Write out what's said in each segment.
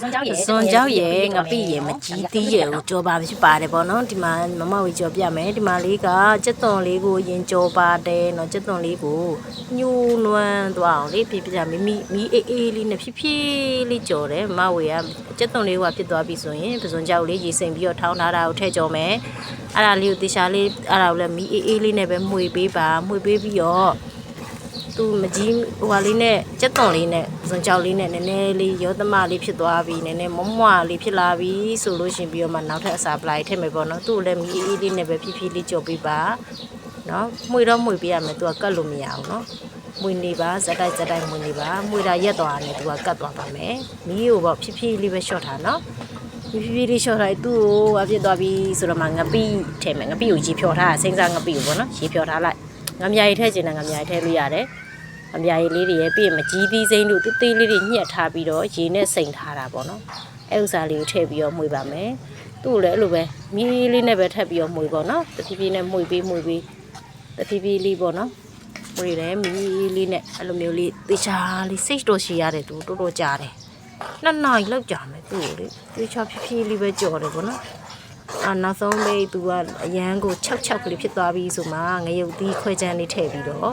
စွန်ကြောက်ရဲ့ငပိရဲ့မကြီးသေးရဲ့ကိုကြောပါဖြစ်ပါတယ်ပေါ့နော်ဒီမှာမမဝေကြောပြမယ်ဒီမှာလေးကစက်သွန်လေးကိုရင်ကြောပါတယ်နော်စက်သွန်လေးကိုညှိုးနွမ်းသွားအောင်လေးပြပြမီအေးလေးနဲ့ဖြည်းဖြည်းလေးကြောတယ်မမဝေကစက်သွန်လေးကဖြစ်သွားပြီဆိုရင်ပစွန်ကြောက်လေးရေစိမ်ပြီးတော့ထောင်းထားတာကိုထည့်ကြောမယ်အဲ့ဒါလေးကိုတေချာလေးအဲ့ဒါကိုလည်းမီအေးလေးနဲ့ပဲမှွေပေးပါမှွေပေးပြီးတော့သူမကြီးဟိုဟာလေးနဲ့စက်သွန်လေးနဲ့စွန်ကြောက်လေးနဲ့နည်းနည်းလေးရောသမလေးဖြစ်သွားပြီနည်းနည်းမမွားလေးဖြစ်လာပြီဆိုလို့ရှင်ပြီးတော့မှနောက်ထပ်အစာပလိုက်ထည့်မယ်ပေါ့နော်သူ့ကိုလည်းမီအေးလေးနဲ့ပဲဖြည်းဖြည်းလေးကြော်ပေးပါနော်မှွေတော့မှွေပေးရမယ်သူကကတ်လို့မရဘူးနော်မှွေနေပါဇက်တိုက်မှွေနေပါမှွေတာရက်သွားတယ်သူကကတ်သွားပါမယ်မီးကိုပေါ့ဖြည်းဖြည်းလေးပဲရှော့ထားနော်ဖြည်းဖြည်းလေးရှော့ထားသူ့ကိုအဖြစ်သွားပြီဆိုတော့မှငပိထည့်မယ်ငပိကိုရေဖြော်ထားစိမ့်စားငပိကိုပေါ့နော်ရေဖြော်ထားလိုက်ငမြာရီထည့်ချင်တယ်ငမြာရီထည့်လို့ရတယ်အမြာရီလေးတွေရဲ့ပြီးရင်မကြီးသီးစိမ့်တို့တေးလေးတွေညှက်ထားပြီးတော့ရေနဲ့စိမ်ထားတာပေါ့နော်အဲဥစားလေးကိုထည့်ပြီးတော့မှွေပါမယ်သူ့ကိုလည်းအဲ့လိုပဲမီးလေးနဲ့ပဲထပ်ပြီးတော့မှွေပေါ့နော်တဖြည်းဖြည်းနဲ့မှွေပြီးတဖြည်းဖြည်းလေးပေါ့နော်မှွေတယ်မီးလေးနဲ့အဲ့လိုမျိုးလေးတေချာလေးစိတ်တော့ရှိရတယ်သူတော်တော်ကြားတယ်နှစ်နာရီလောက်ကြာမယ်သူ့ကိုလေတေချာဖြည်းဖြည်းလေးပဲကြော်တယ်ပေါ့နော်နောက်ဆုံးလေးသူကအရန်ကို6ကလေးဖြစ်သွားပြီဆိုမှငရုတ်သီးခွဲချမ်းလေးထည့်ပြီးတော့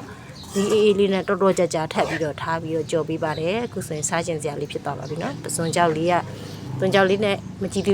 ဒီအေးလေးနဲ့တော်တော်ကြာထပ်ပြီးတော့ထားပြီးတော့ကြော်ပေးပါတယ်အခုဆိုရင်စားကျင်စရာလေးဖြစ်သွားပါပြီเนาะစွန်ကြောက်လေးနဲ့မကြည့်